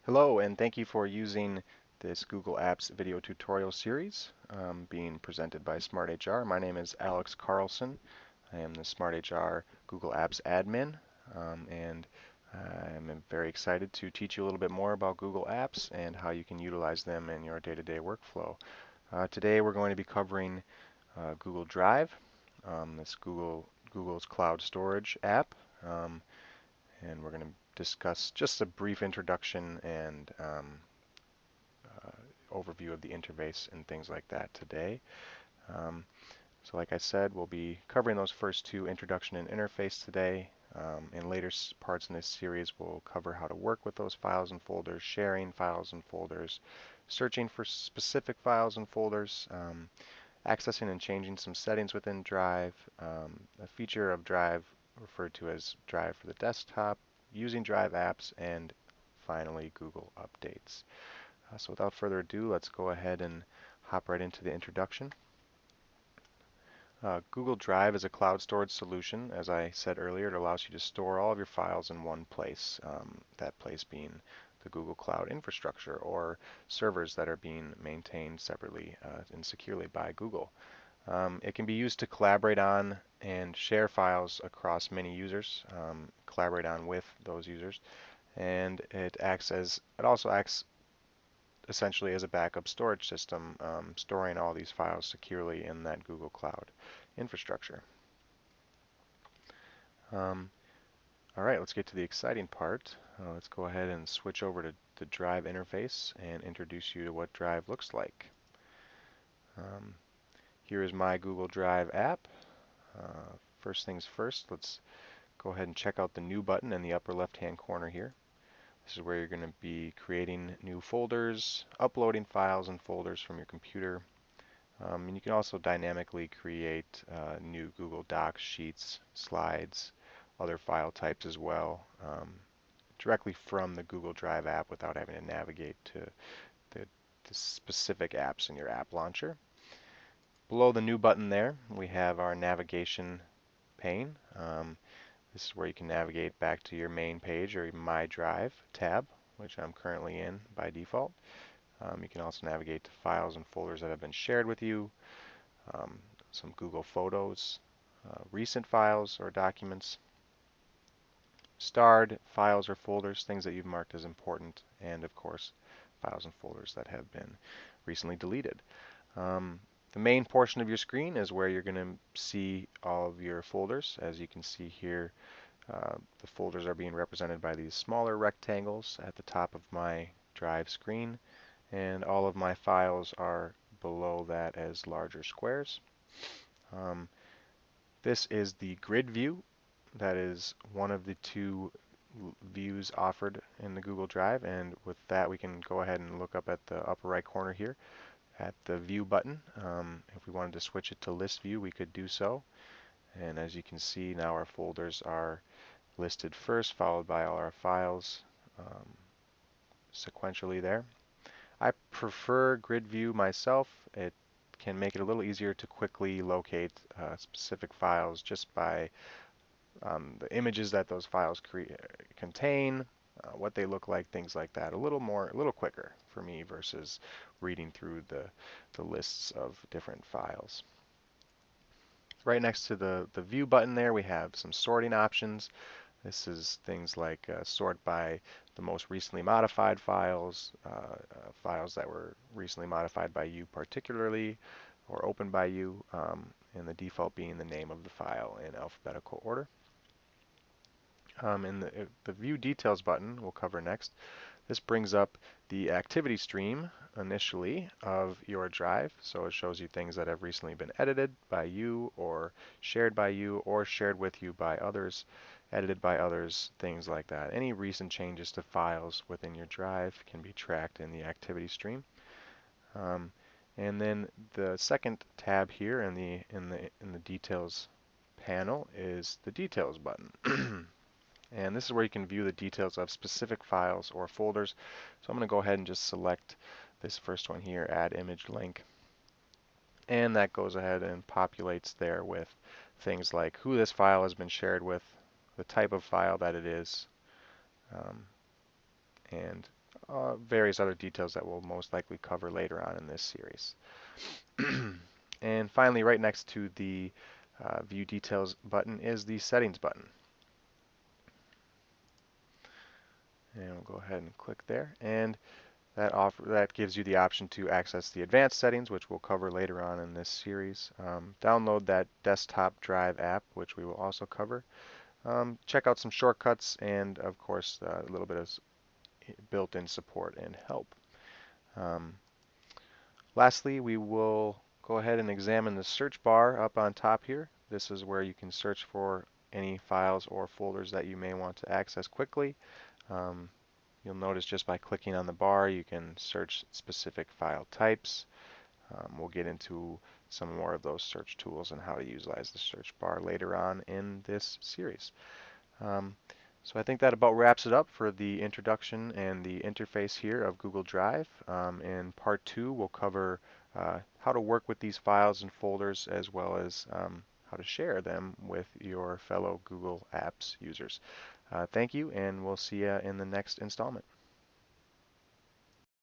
Hello, and thank you for using this Google Apps video tutorial series being presented by SmartHR. My name is Alex Carlson. I am the SmartHR Google Apps admin, and I'm very excited to teach you a little bit more about Google Apps and how you can utilize them in your day-to-day workflow. Today we're going to be covering Google Drive, this Google's cloud storage app. And we're going to discuss just a brief introduction and overview of the interface and things like that today. Um, so like I said, we'll be covering those first two, introduction and interface, today. In later parts in this series, we'll cover how to work with those files and folders, sharing files and folders, searching for specific files and folders, accessing and changing some settings within Drive, a feature of Drive referred to as Drive for the desktop, using Drive apps, and finally Google Updates. So without further ado, let's go ahead and hop right into the introduction. Google Drive is a cloud storage solution. As I said earlier, it allows you to store all of your files in one place, that place being the Google Cloud infrastructure or servers that are being maintained separately and securely by Google. It can be used to collaborate on and share files across many users, collaborate on with those users, and it also acts essentially as a backup storage system, storing all these files securely in that Google Cloud infrastructure. Um, all right, let's get to the exciting part. Let's go ahead and switch over to the Drive interface and introduce you to what Drive looks like. Um, Here is my Google Drive app. First things first, let's go ahead and check out the New button in the upper left-hand corner here. This is where you're going to be creating new folders, uploading files and folders from your computer. And you can also dynamically create new Google Docs, Sheets, Slides, other file types as well, directly from the Google Drive app without having to navigate to the specific apps in your app launcher. Below the New button there, we have our navigation pane. This is where you can navigate back to your main page or My Drive tab, which I'm currently in by default. You can also navigate to files and folders that have been shared with you, um, some Google Photos, recent files or documents, starred files or folders, things that you've marked as important, and of course, files and folders that have been recently deleted. Um, the main portion of your screen is where you're going to see all of your folders. As you can see here, the folders are being represented by these smaller rectangles at the top of my Drive screen, and all of my files are below that as larger squares. Um, this is the grid view. That is one of the two views offered in the Google Drive, and with that we can go ahead and look up at the upper right corner here at the View button. If we wanted to switch it to List View, we could do so. And as you can see, now our folders are listed first, followed by all our files sequentially there. I prefer Grid View myself. It can make it a little easier to quickly locate specific files just by the images that those files contain, what they look like, things like that. A little quicker for me versus reading through the lists of different files. Right next to the View button there, we have some sorting options. This is things like sort by the most recently modified files, files that were recently modified by you particularly, or opened by you, and the default being the name of the file in alphabetical order. In the View Details button we'll cover next, this brings up the activity stream initially of your drive. So it shows you things that have recently been edited by you or shared with you by others, edited by others, things like that. Any recent changes to files within your drive can be tracked in the activity stream. And then the second tab here in the details panel is the details button. And this is where you can view the details of specific files or folders. So I'm going to go ahead and just select this first one here, Add Image Link. And that goes ahead and populates there with things like who this file has been shared with, the type of file that it is, and various other details that we'll most likely cover later on in this series. And finally, right next to the View Details button is the Settings button. And we'll go ahead and click there. And that gives you the option to access the advanced settings, which we'll cover later on in this series. Download that desktop drive app, which we will also cover. Check out some shortcuts and, of course, a little bit of built-in support and help. Um, Lastly, we will go ahead and examine the search bar up on top here. This is where you can search for any files or folders that you may want to access quickly. Um, You'll notice just by clicking on the bar you can search specific file types. We'll get into some more of those search tools and how to utilize the search bar later on in this series. Um, so I think that about wraps it up for the introduction and the interface here of Google Drive. In part 2 we'll cover how to work with these files and folders, as well as how to share them with your fellow Google Apps users. Thank you, and we'll see you in the next installment.